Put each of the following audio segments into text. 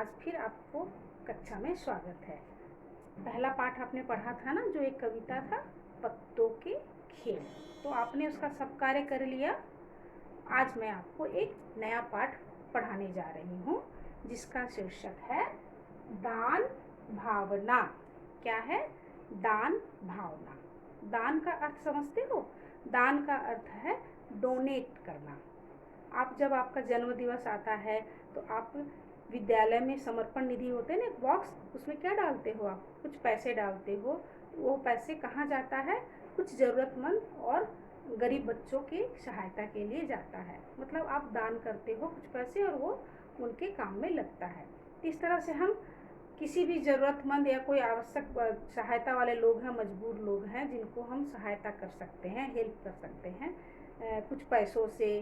आज फिर आपको कक्षा में स्वागत है। पहला पाठ आपने पढ़ा था ना, जो एक कविता था पत्तों के खेल, तो आपने उसका सब कार्य कर लिया। आज मैं आपको एक नया पाठ पढ़ाने जा रही हूँ जिसका शीर्षक है दान भावना। क्या है? दान भावना। दान का अर्थ समझते हो? दान का अर्थ है डोनेट करना। आप जब आपका जन्म दिवस आता है तो आप विद्यालय में समर्पण निधि होते हैं ना, एक बॉक्स, उसमें क्या डालते हो? आप कुछ पैसे डालते हो। वो पैसे कहाँ जाता है? कुछ ज़रूरतमंद और गरीब बच्चों की सहायता के लिए जाता है। मतलब आप दान करते हो कुछ पैसे और वो उनके काम में लगता है। इस तरह से हम किसी भी ज़रूरतमंद या कोई आवश्यक सहायता वाले लोग हैं, मजबूर लोग हैं, जिनको हम सहायता कर सकते हैं, हेल्प कर सकते हैं कुछ पैसों से,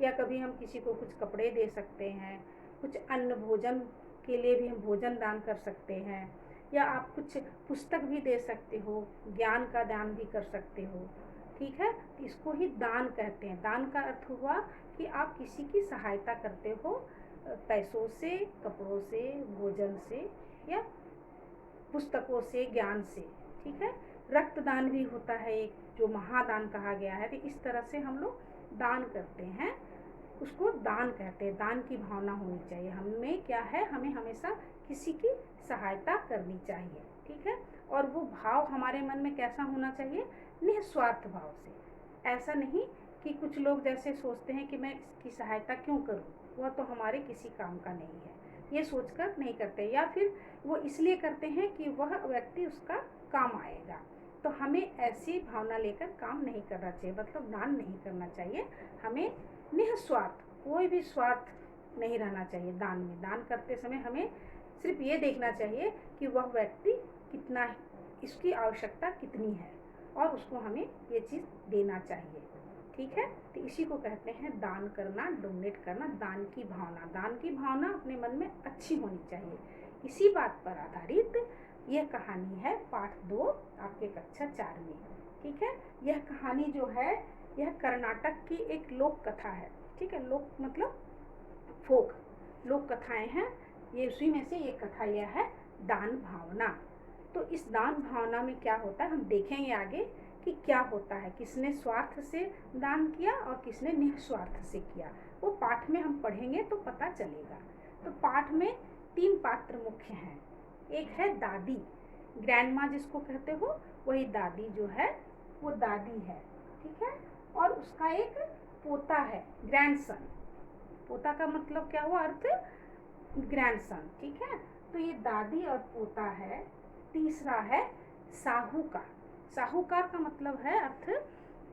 या कभी हम किसी को कुछ कपड़े दे सकते हैं, कुछ अन्न भोजन के लिए भी हम भोजन दान कर सकते हैं, या आप कुछ पुस्तक भी दे सकते हो, ज्ञान का दान भी कर सकते हो। ठीक है, इसको ही दान कहते हैं। दान का अर्थ हुआ कि आप किसी की सहायता करते हो पैसों से, कपड़ों से, भोजन से या पुस्तकों से, ज्ञान से। ठीक है, रक्तदान भी होता है एक, जो महादान कहा गया है। तो इस तरह से हम लोग दान करते हैं, उसको दान कहते हैं। दान की भावना होनी चाहिए हमें। क्या है? हमें हमेशा किसी की सहायता करनी चाहिए। ठीक है, और वो भाव हमारे मन में कैसा होना चाहिए? निस्वार्थ भाव से। ऐसा नहीं कि कुछ लोग जैसे सोचते हैं कि मैं इसकी सहायता क्यों करूं, वह तो हमारे किसी काम का नहीं है, ये सोचकर नहीं करते, या फिर वो इसलिए करते हैं कि वह व्यक्ति उसका काम आएगा। तो हमें ऐसी भावना लेकर काम नहीं करना चाहिए, मतलब दान नहीं करना चाहिए। हमें निस्वार्थ, कोई भी स्वार्थ नहीं रहना चाहिए दान में। दान करते समय हमें सिर्फ ये देखना चाहिए कि वह व्यक्ति कितना, इसकी आवश्यकता कितनी है, और उसको हमें ये चीज़ देना चाहिए। ठीक है, तो इसी को कहते हैं दान करना, डोनेट करना, दान की भावना। दान की भावना अपने मन में अच्छी होनी चाहिए। इसी बात पर आधारित यह कहानी है, पाठ 2 आपके कक्षा 4 में। ठीक है, यह कहानी जो है यह कर्नाटक की एक लोक कथा है। ठीक है, लोक मतलब फोक, लोक कथाएं हैं ये, उसी में से एक कथा यह है दान भावना। तो इस दान भावना में क्या होता है हम देखेंगे आगे कि क्या होता है, किसने स्वार्थ से दान किया और किसने निस्वार्थ से किया, वो पाठ में हम पढ़ेंगे तो पता चलेगा। तो पाठ में 3 पात्र मुख्य हैं। एक है दादी, ग्रैंड माँ जिसको कहते हो, वही दादी जो है वो दादी है। ठीक है, और उसका एक पोता है, ग्रैंडसन। पोता का मतलब क्या हुआ? अर्थ ग्रैंडसन। ठीक है, तो ये दादी और पोता है। तीसरा है साहूकार। साहूकार का मतलब है अर्थ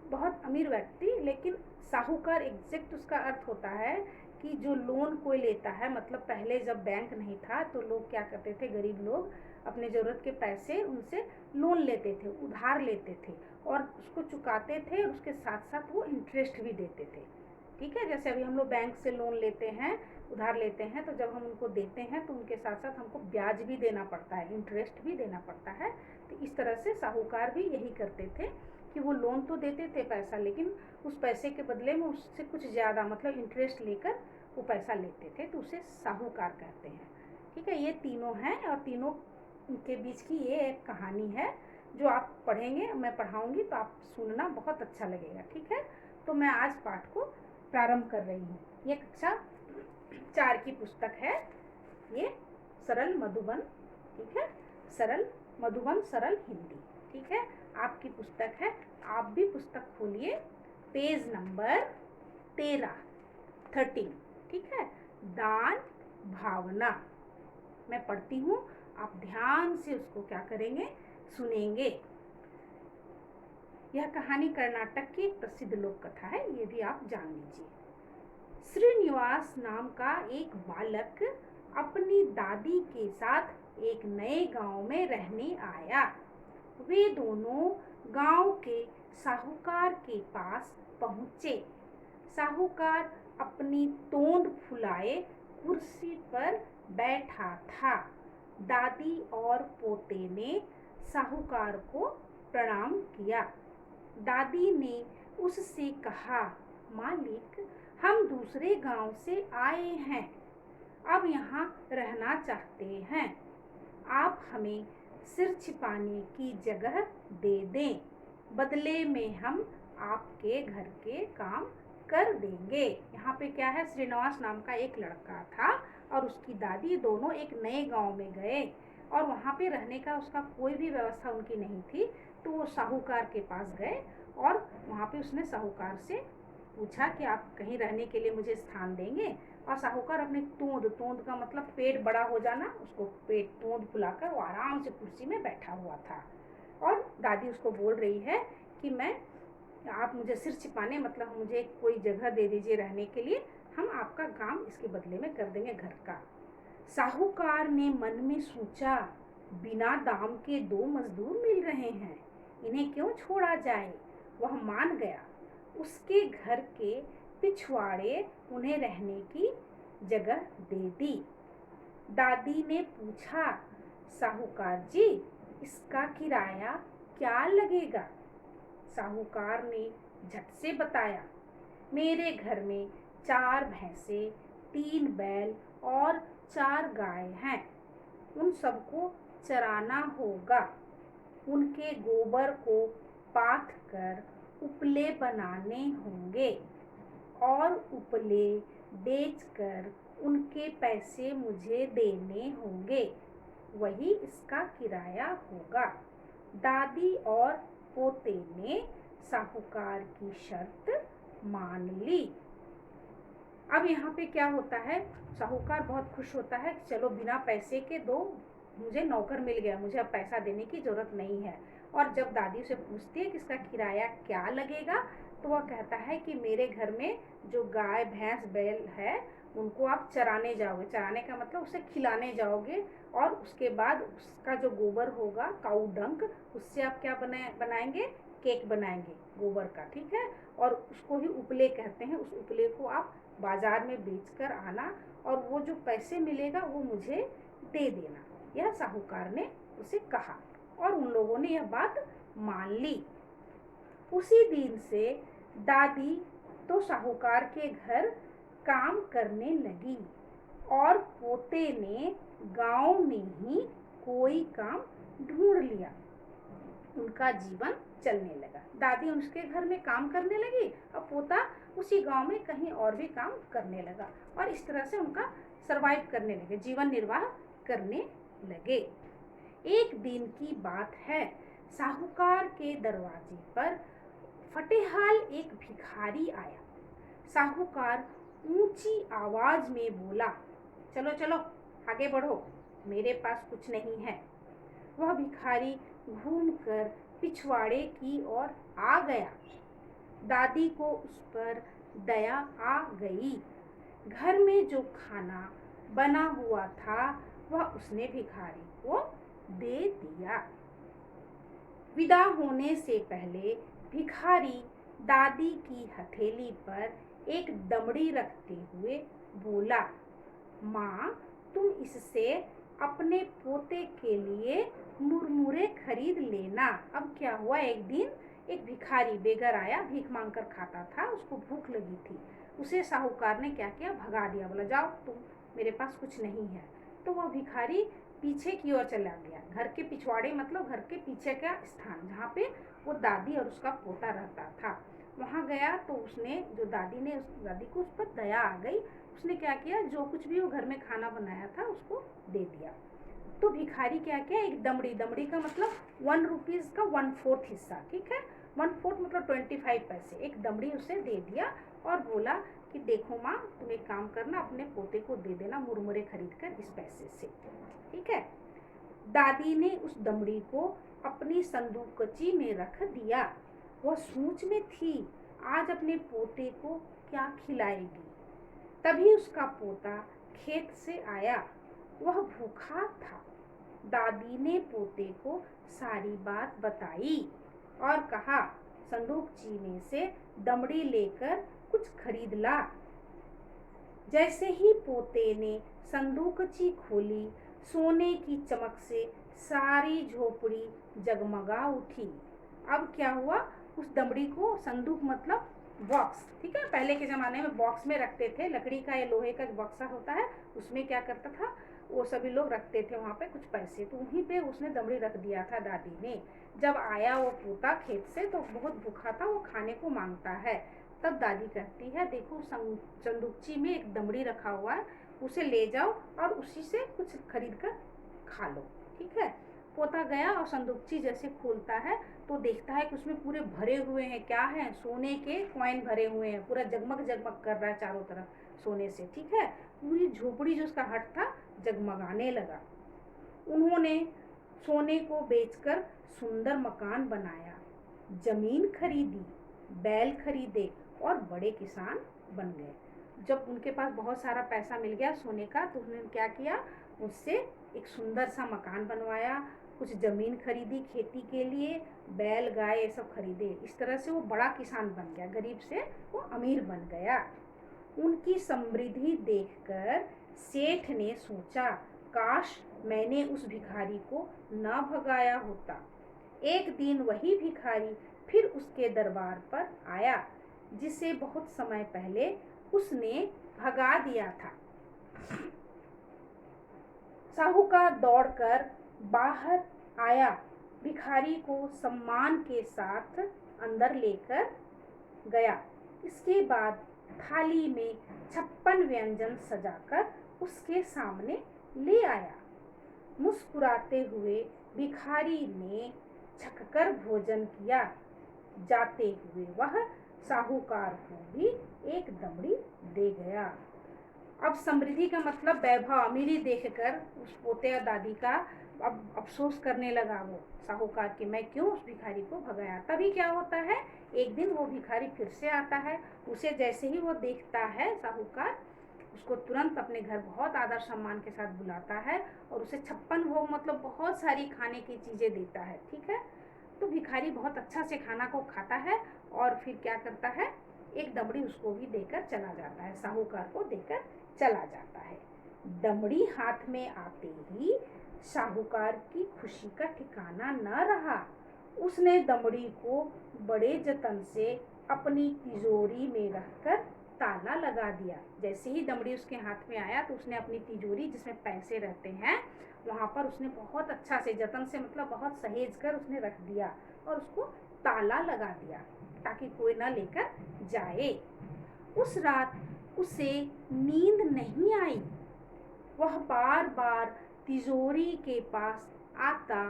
बहुत अमीर व्यक्ति, लेकिन साहूकार एग्जैक्ट उसका अर्थ होता है कि जो लोन कोई लेता है, मतलब पहले जब बैंक नहीं था तो लोग क्या करते थे, गरीब लोग अपने ज़रूरत के पैसे उनसे लोन लेते थे, उधार लेते थे, और उसको चुकाते थे, और उसके साथ साथ वो इंटरेस्ट भी देते थे। ठीक है, जैसे अभी हम लोग बैंक से लोन लेते हैं, उधार लेते हैं, तो जब हम उनको देते हैं तो उनके साथ साथ हमको ब्याज भी देना पड़ता है, इंटरेस्ट भी देना पड़ता है। तो इस तरह से साहूकार भी यही करते थे कि वो लोन तो देते थे पैसा, लेकिन उस पैसे के बदले में उससे कुछ ज़्यादा मतलब इंटरेस्ट लेकर वो पैसा लेते थे, तो उसे साहूकार कहते हैं। ठीक है, ये तीनों हैं, और तीनों के बीच की ये एक कहानी है जो आप पढ़ेंगे, मैं पढ़ाऊँगी तो आप सुनना बहुत अच्छा लगेगा। ठीक है, तो मैं आज पाठ को प्रारंभ कर रही हूँ। ये कक्षा 4 की पुस्तक है, ये सरल मधुबन। ठीक है, सरल मधुबन, सरल हिंदी। ठीक है, आपकी पुस्तक है, आप भी पुस्तक खोलिए, पेज नंबर 13। ठीक है, दान भावना। मैं पढ़ती हूँ, आप ध्यान से उसको क्या करेंगे? सुनेंगे। यह कहानी कर्नाटक की एक प्रसिद्ध लोक कथा है, ये भी आप जान लीजिए। श्रीनिवास नाम का एक बालक अपनी दादी के साथ एक नए गांव में रहने आया। वे दोनों गांव के साहूकार के पास पहुंचे। साहूकार अपनी तोंद फुलाए कुर्सी पर बैठा था। दादी और पोते ने साहूकार को प्रणाम किया। दादी ने उससे कहा, मालिक, हम दूसरे गांव से आए हैं, अब यहाँ रहना चाहते हैं। आप हमें सिर छिपाने की जगह दे दें, बदले में हम आपके घर के काम कर देंगे। यहाँ पे क्या है, श्रीनिवास नाम का एक लड़का था और उसकी दादी, दोनों एक नए गांव में गए और वहाँ पे रहने का उसका कोई भी व्यवस्था उनकी नहीं थी। तो वो साहूकार के पास गए और वहाँ पे उसने साहूकार से पूछा कि आप कहीं रहने के लिए मुझे स्थान देंगे। और साहूकार अपने तोंद का मतलब पेट बड़ा हो जाना, उसको पेट तोंद फुलाकर वो आराम से कुर्सी में बैठा हुआ था। और दादी उसको बोल रही है कि आप मुझे सिर छिपाने मतलब मुझे कोई जगह दे दीजिए रहने के लिए, हम आपका काम इसके बदले में कर देंगे घर का। साहूकार ने मन में सोचा, बिना दाम के 2 मजदूर मिल रहे हैं, इन्हें क्यों छोड़ा जाए। वह मान गया। उसके घर के पिछवाड़े उन्हें रहने की जगह दे दी। दादी ने पूछा, साहूकार जी, इसका किराया क्या लगेगा। साहूकार ने झट से बताया, मेरे घर में 4 भैंसे, 3 बैल और 4 गाय हैं, उन सबको चराना होगा। उनके गोबर को पाथ कर उपले बनाने होंगे और उपले बेचकर उनके पैसे मुझे देने होंगे, वही इसका किराया होगा। दादी और पोते ने साहूकार की शर्त मान ली। अब यहाँ पे क्या होता है, साहूकार बहुत खुश होता है कि चलो बिना पैसे के 2 मुझे नौकर मिल गया, मुझे अब पैसा देने की जरूरत नहीं है। और जब दादी से पूछती है कि इसका किराया क्या लगेगा, तो वह कहता है कि मेरे घर में जो गाय भैंस बैल है उनको आप चराने जाओगे, चराने का मतलब उसे खिलाने जाओगे, और उसके बाद उसका जो गोबर होगा, काऊ डंक, उससे आप क्या बनाएंगे, केक बनाएंगे गोबर का, ठीक है। और उसको ही उपले कहते हैं। उस उपले को आप बाजार में बेचकर आना और वो जो पैसे मिलेगा वो मुझे दे देना। यह साहूकार ने उसे कहा और उन लोगों ने यह बात मान ली। उसी दिन से दादी तो साहूकार के घर काम करने लगी और पोते ने गांव में ही कोई काम ढूंढ लिया। उनका जीवन चलने लगा। दादी उसके घर में काम करने लगी और पोता उसी गांव में कहीं और भी काम करने लगा और इस तरह से उनका सरवाइव करने लगे, जीवन निर्वाह करने लगे। एक दिन की बात है, साहूकार के दरवाजे पर फटेहाल एक भिखारी आया। साहूकार ऊंची आवाज में बोला, चलो चलो आगे बढ़ो, मेरे पास कुछ नहीं है। वह भिखारी घूमकर पिछवाड़े की ओर आ गया। दादी को उस पर दया आ गई। घर में जो खाना बना हुआ था वह उसने भिखारी को दे दिया। विदा होने से पहले भिखारी दादी की हथेली पर एक दमड़ी रखते हुए बोला, माँ, तुम इससे अपने पोते के लिए मुरमुरे खरीद लेना। अब क्या हुआ, एक दिन एक भिखारी बेघर आया, भीख मांगकर खाता था, उसको भूख लगी थी। उसे साहूकार ने क्या किया, भगा दिया, बोला जाओ तुम, मेरे पास कुछ नहीं है। तो वह भिखारी पीछे की ओर चला गया, घर के पिछवाड़े मतलब घर के पीछे का स्थान जहाँ पे वो दादी और उसका पोता रहता था, वहाँ गया। तो उसने जो दादी को उस पर दया आ गई। उसने क्या किया, जो कुछ भी वो घर में खाना बनाया था उसको दे दिया। तो भिखारी क्या किया, एक दमड़ी का मतलब 1 रुपीज का 1/4 हिस्सा, ठीक है, 1/4 मतलब 25 पैसे, एक दमड़ी उसे दे दिया और बोला कि देखो माँ, तुम एक काम करना, अपने पोते को दे देना मुरमुरे खरीद कर इस पैसे से, ठीक है। दादी ने उस दमड़ी को अपनी संदूकची में रख दिया। वह सोच में थी, आज अपने पोते को क्या खिलाएगी। तभी उसका पोता खेत से आया, वह भूखा था। दादी ने पोते को सारी बात बताई और कहा, संदूकची में से दमड़ी लेकर कुछ खरीद ला। जैसे ही पोते ने संदूकची खोली, सोने की चमक से सारी झोपड़ी जगमगा उठी। अब क्या हुआ, उस दमड़ी को, संदूक मतलब बॉक्स, ठीक है। पहले के ज़माने में बॉक्स में रखते थे, लकड़ी का या लोहे का बक्सा होता है, उसमें क्या करता था वो सभी लोग रखते थे वहाँ पे कुछ पैसे, तो वहीं पे उसने दमड़ी रख दिया था दादी ने। जब आया वो पोता खेत से तो बहुत भूखा था, वो खाने को मांगता है। तब दादी कहती है देखो संदूकची में एक दमड़ी रखा हुआ है, उसे ले जाओ और उसी से कुछ खरीद कर खा लो, ठीक है। पोता गया और संदूकची जैसे खोलता है तो देखता है कि उसमें पूरे भरे हुए हैं, क्या है, सोने के कॉइन भरे हुए हैं, पूरा जगमग जगमग कर रहा है चारों तरफ सोने से, ठीक है। पूरी झोपड़ी जो उसका हट था जगमगाने लगा। उन्होंने सोने को बेचकर सुंदर मकान बनाया, जमीन खरीदी, बैल खरीदे और बड़े किसान बन गए। जब उनके पास बहुत सारा पैसा मिल गया सोने का तो उन्होंने क्या किया, उससे एक सुंदर सा मकान बनवाया, कुछ ज़मीन खरीदी खेती के लिए, बैल गाय ये सब खरीदे। इस तरह से वो बड़ा किसान बन गया, गरीब से वो अमीर बन गया। उनकी समृद्धि देखकर सेठ ने सोचा काश मैंने उस भिखारी को न भगाया होता। एक दिन वही भिखारी फिर उसके दरबार पर आया जिसे बहुत समय पहले उसने भगा दिया था। साहूकार दौड़कर बाहर आया, भिखारी को सम्मान के साथ अंदर लेकर गया। इसके बाद थाली में 56 व्यंजन सजाकर उसके सामने ले आया। मुस्कुराते हुए भिखारी ने छककर भोजन किया। जाते हुए वह साहूकार को भी एक दमड़ी दे गया। अब समृद्धि का मतलब वैभव अमीरी देखकर उस पोते और दादी का अब अफसोस करने लगा वो साहूकार कि मैं क्यों उस भिखारी को भगाया। तभी क्या होता है, एक दिन वो भिखारी फिर से आता है, उसे जैसे ही वो देखता है साहूकार उसको तुरंत अपने घर बहुत आदर सम्मान के साथ बुलाता है और उसे 56 भोग मतलब बहुत सारी खाने की चीज़ें देता है, ठीक है। तो भिखारी बहुत अच्छा से खाना को खाता है और फिर क्या करता है, एक दमड़ी उसको भी देकर चला जाता है, साहूकार को देकर चला जाता है। दमड़ी हाथ में आते ही साहूकार की खुशी का ठिकाना न रहा। उसने दमड़ी को बड़े जतन से अपनी तिजोरी में रखकर ताला लगा दिया। जैसे ही दमड़ी उसके हाथ में आया तो उसने अपनी तिजोरी जिसमें पैसे रहते हैं वहाँ पर उसने बहुत अच्छा से जतन से मतलब बहुत सहेज कर उसने रख दिया और उसको ताला लगा दिया ताकि कोई ना लेकर जाए। उस रात उसे नींद नहीं आई। वह बार बार तिजोरी के पास आता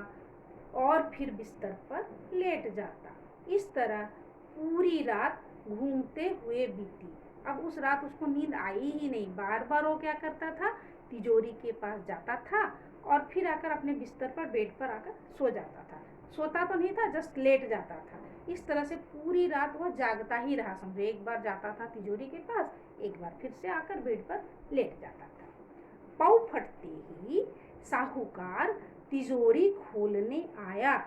और फिर बिस्तर पर लेट जाता। इस तरह पूरी रात घूमते हुए बीती। अब उस रात उसको नींद आई ही नहीं, बार बार वो क्या करता था, तिजोरी के पास जाता था और फिर आकर अपने बिस्तर पर बेड पर आकर सो जाता था। सोता तो नहीं था, जस्ट लेट जाता था। इस तरह से पूरी रात वह जागता ही रहा। समझो एक बार जाता था तिजोरी के पास, एक बार फिर से आकर बेड पर लेट जाता था। पाँव फटते ही साहूकार तिजोरी खोलने आया।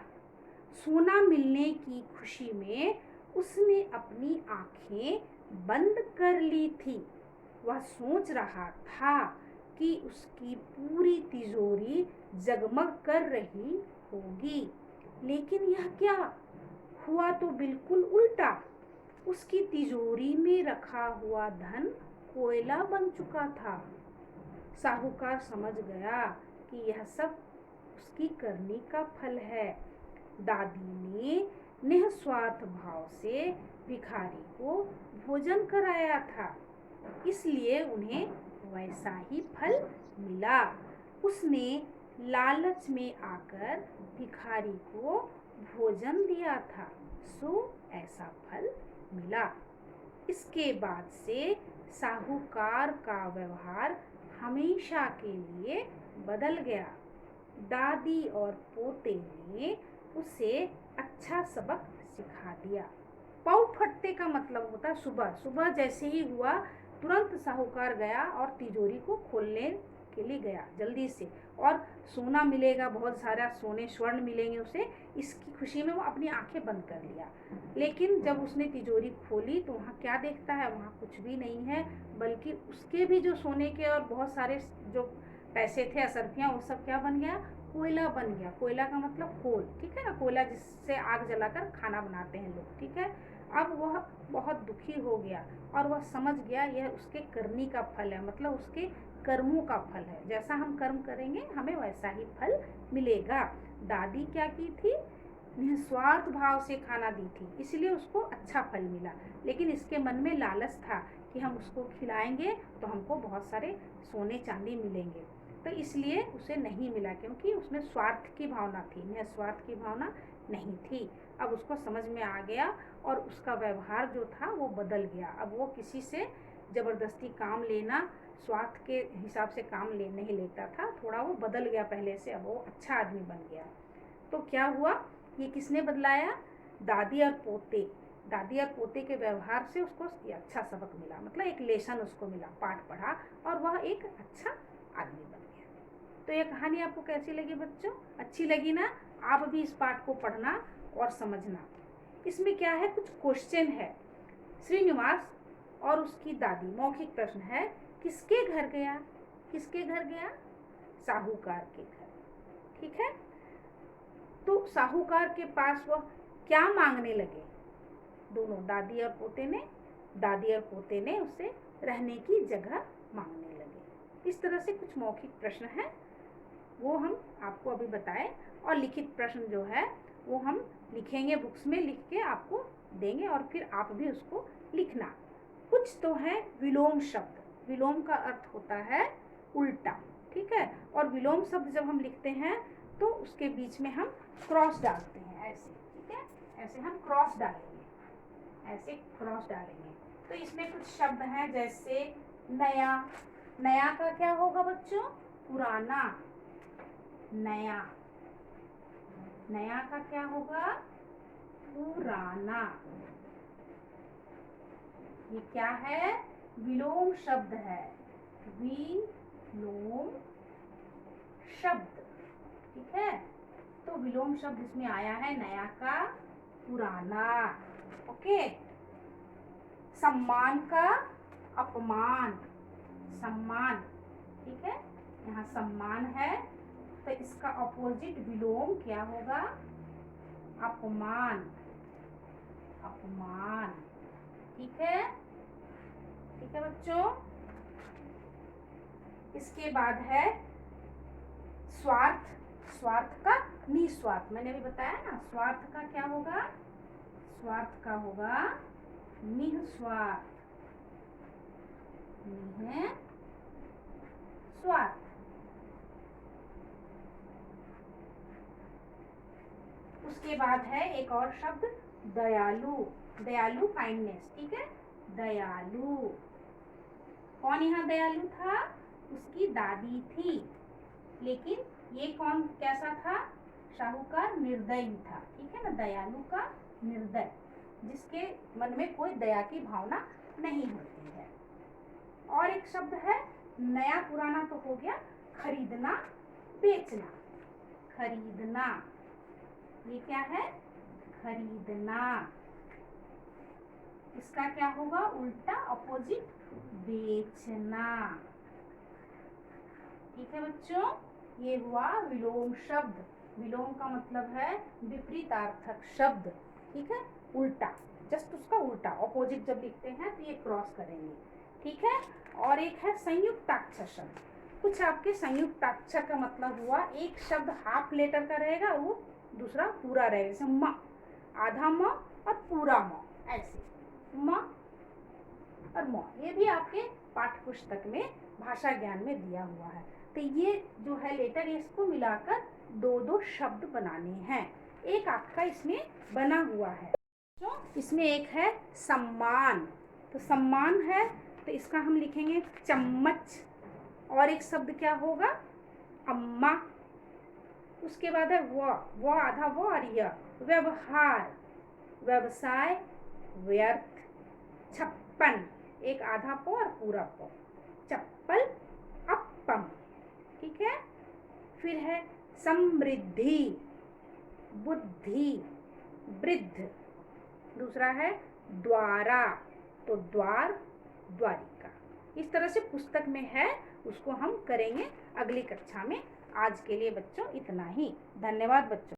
सोना मिलने की खुशी में उसने अपनी आंखें बंद कर ली थी। वह सोच रहा था कि उसकी पूरी तिजोरी जगमग कर रही होगी, लेकिन यह क्या हुआ, तो बिल्कुल उल्टा। उसकी तिजोरी में रखा हुआ धन कोयला बन चुका था। साहूकार समझ गया कि यह सब उसकी करनी का फल है। दादी ने निस्वार्थ भाव से भिखारी को भोजन कराया था, इसलिए उन्हें वैसा ही फल मिला। उसने लालच में आकर भिखारी को भोजन दिया था, सो ऐसा फल मिला। इसके बाद से साहूकार का व्यवहार हमेशा के लिए बदल गया। दादी और पोते ने उसे अच्छा सबक सिखा दिया। पाँव फटते का मतलब होता है सुबह। सुबह जैसे ही हुआ तुरंत साहूकार गया और तिजोरी को खोलने के लिए गया जल्दी से, और सोना मिलेगा, बहुत सारा सोने स्वर्ण मिलेंगे उसे, इसकी खुशी में वो अपनी आंखें बंद कर लिया। लेकिन जब उसने तिजोरी खोली तो वहाँ क्या देखता है, वहाँ कुछ भी नहीं है, बल्कि उसके भी जो सोने के और बहुत सारे जो पैसे थे असरफियाँ वो सब क्या बन गया, कोयला बन गया। कोयला का मतलब कोल, ठीक है ना, कोयला जिससे आग जलाकर खाना बनाते हैं लोग, ठीक है। अब वह बहुत दुखी हो गया और वह समझ गया यह उसके करनी का फल है, मतलब उसके कर्मों का फल है। जैसा हम कर्म करेंगे हमें वैसा ही फल मिलेगा। दादी क्या की थी, निस्वार्थ भाव से खाना दी थी, इसलिए उसको अच्छा फल मिला। लेकिन इसके मन में लालच था कि हम उसको खिलाएंगे तो हमको बहुत सारे सोने चांदी मिलेंगे, तो इसलिए उसे नहीं मिला, क्योंकि उसमें स्वार्थ की भावना थी, निस्वार्थ की भावना नहीं थी। अब उसको समझ में आ गया और उसका व्यवहार जो था वो बदल गया। अब वो किसी से ज़बरदस्ती काम लेना, स्वार्थ के हिसाब से काम नहीं लेता था, थोड़ा वो बदल गया पहले से, अब वो अच्छा आदमी बन गया। तो क्या हुआ, ये किसने बदलाया, दादी और पोते। दादी और पोते के व्यवहार से उसको अच्छा सबक मिला, मतलब एक लेसन उसको मिला, पाठ पढ़ा और वह एक अच्छा आदमी बन गया। तो ये कहानी आपको कैसी लगी बच्चों, अच्छी लगी ना? आप भी इस पाठ को पढ़ना और समझना। इसमें क्या है, कुछ क्वेश्चन है। श्रीनिवास और उसकी दादी, मौखिक प्रश्न है, किसके घर गया? किसके घर गया? साहूकार के घर। ठीक है, तो साहूकार के पास वह क्या मांगने लगे? दोनों दादी और पोते ने उससे रहने की जगह मांगने लगे। इस तरह से कुछ मौखिक प्रश्न हैं, वो हम आपको अभी बताएं, और लिखित प्रश्न जो है वो हम लिखेंगे, बुक्स में लिख के आपको देंगे और फिर आप भी उसको लिखना। कुछ तो है विलोम शब्द। विलोम का अर्थ होता है उल्टा, ठीक है, और विलोम शब्द जब हम लिखते हैं तो उसके बीच में हम क्रॉस डालते हैं, ऐसे, ठीक है, ऐसे हम क्रॉस डालेंगे, ऐसे क्रॉस डालेंगे। तो इसमें कुछ शब्द हैं, जैसे नया। नया का क्या होगा बच्चों? पुराना। नया, नया का क्या होगा? पुराना। ये क्या है? विलोम शब्द है, विलोम शब्द, ठीक है। तो विलोम शब्द इसमें आया है, नया का पुराना। ओके। सम्मान का अपमान। सम्मान, ठीक है, यहाँ सम्मान है तो इसका अपोजिट विलोम क्या होगा? अपमान। अपमान, ठीक है, ठीक है बच्चों। इसके बाद है स्वार्थ। स्वार्थ का निस्वार्थ, मैंने अभी बताया ना, स्वार्थ का क्या होगा? स्वार्थ का होगा निस्वार्थ। निस्वार्थ। उसके बाद है एक और शब्द, दयालु। दयालु काइंडनेस, ठीक है, दयालु। कौन यहाँ दयालु था? उसकी दादी थी। लेकिन ये कौन कैसा था? साहूकार निर्दयी था, ठीक है ना, दयालु का निर्दय, जिसके मन में कोई दया की भावना नहीं होती है। और एक शब्द है नया पुराना, तो हो गया खरीदना बेचना। खरीदना, ये क्या है? खरीदना। इसका क्या होगा उल्टा, अपोजिट? बेचना। ठीक है बच्चों, ये हुआ विलोम शब्द। विलोम का मतलब है विपरीतार्थक शब्द, ठीक है, उल्टा, जस्ट उसका उल्टा, अपोजिट जब लिखते हैं तो ये क्रॉस करेंगे, ठीक है। और एक है संयुक्ताक्षर शब्द। कुछ आपके संयुक्ताक्षर का मतलब हुआ, एक शब्द हाफ लेटर का रहेगा, वो दूसरा पूरा रहेगा, जैसे म, आधा म और पूरा म, ऐसे म और म। ये भी आपके पाठ्य पुस्तक में भाषा ज्ञान में दिया हुआ है। तो ये जो है लेटर, इसको मिलाकर दो दो शब्द बनाने हैं। एक आपका इसमें बना हुआ है, तो इसमें एक है सम्मान। तो सम्मान है तो इसका हम लिखेंगे चम्मच। और एक शब्द क्या होगा? अम्मा। उसके बाद है वो आधा वो और यह, व्यवहार, व्यवसाय, व्यर्थ, छप्पन, एक आधा पो और पूरा पो, चप्पल, अपम, ठीक है। फिर है समृद्धि, बुद्धि, वृद्ध। दूसरा है द्वारा, तो द्वार, द्वारिका। इस तरह से पुस्तक में है, उसको हम करेंगे अगली कक्षा में। आज के लिए बच्चों इतना ही। धन्यवाद बच्चों।